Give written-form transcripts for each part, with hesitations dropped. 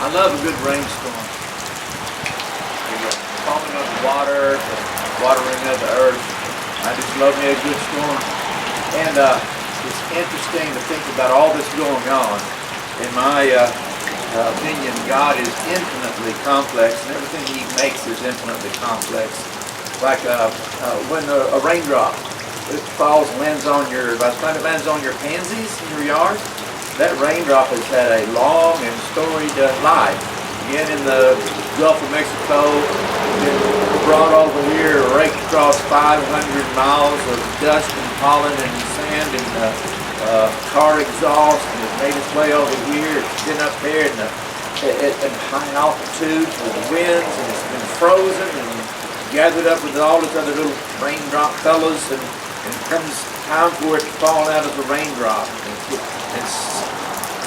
I love a good rainstorm. The falling of the water, the watering of the earth. I just love me a good storm. And it's interesting to think about all this going on. In my opinion, God is infinitely complex, and everything He makes is infinitely complex. Like when a raindrop it falls and lands on by the time it lands on your pansies in your yard, that raindrop has had a long and storied life. Again, in the Gulf of Mexico, it brought over here, raked across 500 miles of dust and pollen and sand and car exhaust, and it made its way over here. It's been up there at high altitude with the winds, and it's been frozen and gathered up with all its other little raindrop fellows, and it comes time for it to fall out of the raindrop.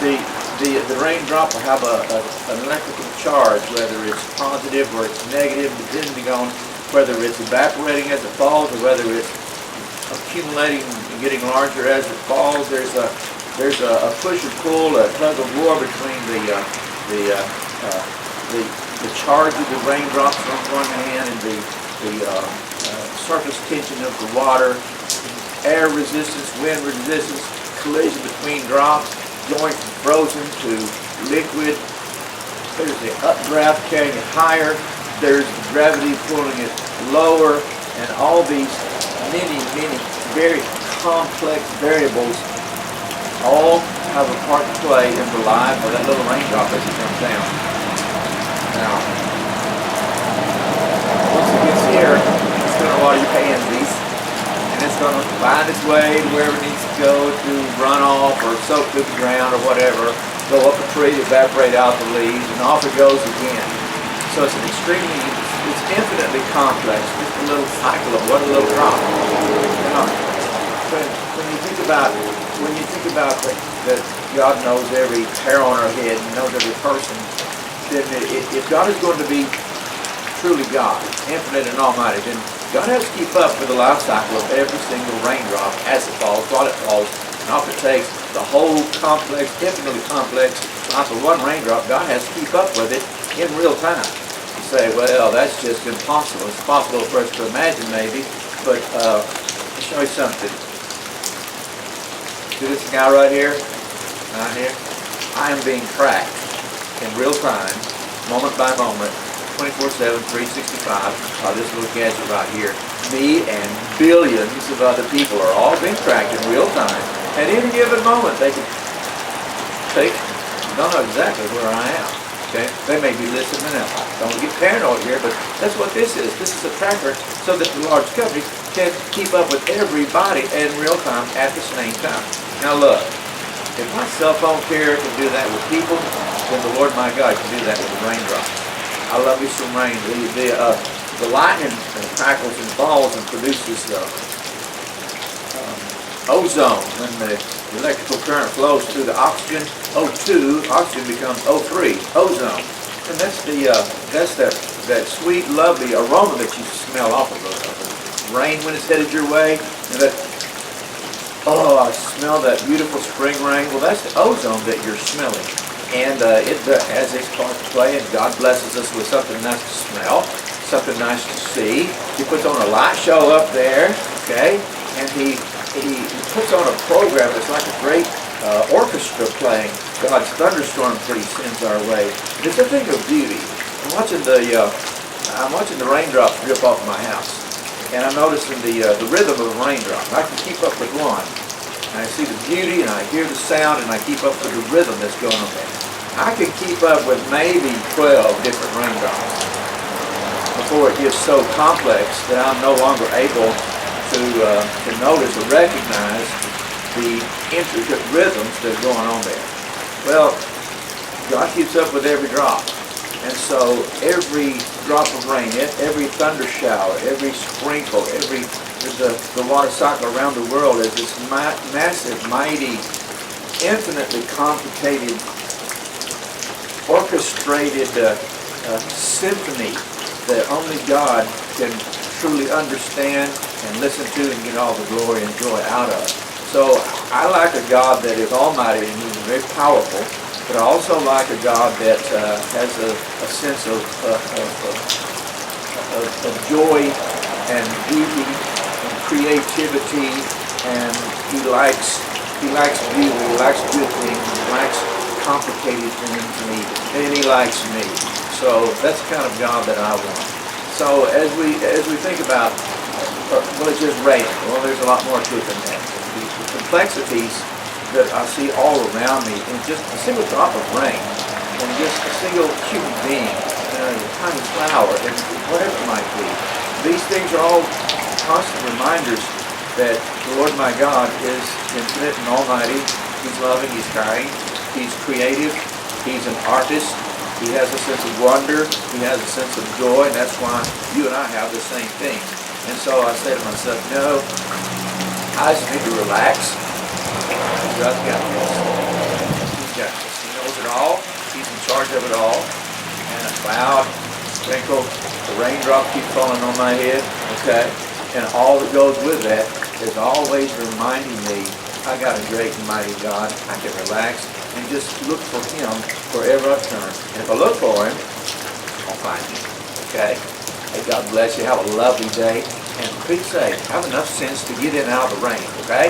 The raindrop will have an electrical charge, whether it's positive or it's negative, depending on whether it's evaporating as it falls or whether it's accumulating and getting larger as it falls. There's a push and pull, a tug of war between the charge of the raindrops on one hand and the surface tension of the water, air resistance, wind resistance, collision between drops, going from frozen to liquid. There's the updraft carrying it higher. There's the gravity pulling it lower, and all these many very complex variables all have a part to play in the life of that little raindrop as it comes down. Now, once it gets here, it's going to water your pansies, and it's going to find its way to wherever it needs to go to run off or soak through the ground or whatever, go up a tree, evaporate out the leaves, and off it goes again. So it's it's infinitely complex, just a little cycle of what a little drop. Now, when you think about that God knows every hair on our head and knows every person, then if God is going to be truly God, infinite and almighty, then God has to keep up with the life cycle of every single raindrop as it falls, while it falls, and often takes the whole complex, infinitely complex life of one raindrop. God has to keep up with it in real time. You say, well, that's just impossible. It's possible for us to imagine maybe, but I'll show you something. See this guy right here? Right here? I am being tracked in real time, moment by moment, 24/7, 365, by this little gadget right here. Me and billions of other people are all being tracked in real time. At any given moment, they can don't know exactly where I am. Okay? They may be listening now. Don't get paranoid here, but that's what this is. This is a tracker so that the large companies can keep up with everybody in real time at the same time. Now look, if my cell phone carrier can do that with people, then the Lord my God can do that with the raindrops. I love me some rain. The lightning crackles and falls and produces ozone. When the electrical current flows through the oxygen, O2, oxygen becomes O3, ozone. And that's that sweet, lovely aroma that you smell off of the rain when it's headed your way. And I smell that beautiful spring rain. Well, that's the ozone that you're smelling. And it has its part to play, and God blesses us with something nice to smell, something nice to see. He puts on a light show up there, okay? And he puts on a program that's like a great orchestra playing God's thunderstorm that He sends our way. It's a thing of beauty. I'm watching the raindrops drip off my house, and I'm noticing the rhythm of the raindrop. I can keep up with one. And I see the beauty, and I hear the sound, and I keep up with the rhythm that's going on there. I can keep up with maybe 12 different raindrops before it gets so complex that I'm no longer able to notice or recognize the intricate rhythms that are going on there. Well, God keeps up with every drop. And so every drop of rain, every thunder shower, every sprinkle, the water cycle around the world is this massive, mighty, infinitely complicated, orchestrated symphony that only God can truly understand and listen to and get all the glory and joy out of. So I like a God that is almighty and He's very powerful, But I also like a God that has a sense of joy and beauty and creativity, and he likes beauty, he likes good things, he likes complicated things, and he likes me. So that's the kind of God that I want. So as we think about, well, it's just rain. Well, there's a lot more to it than that. The complexities that I see all around me in just a single drop of rain, and just a single human being, a tiny flower, and whatever it might be. These things are all constant reminders that the Lord my God is infinite and almighty. He's loving, he's kind, he's creative, he's an artist, he has a sense of wonder, he has a sense of joy, and that's why you and I have the same thing. And so I say to myself, no, I just need to relax. God's got this. He's got this. He knows it all. He's in charge of it all. And a cloud, sprinkle, the raindrop keep falling on my head, okay? And all that goes with that is always reminding me, I got a great and mighty God. I can relax and just look for him wherever I turn. And if I look for him, I'll find him, okay? Hey, God bless you. Have a lovely day. And for Pete's sake, have enough sense to get in and out of the rain, okay?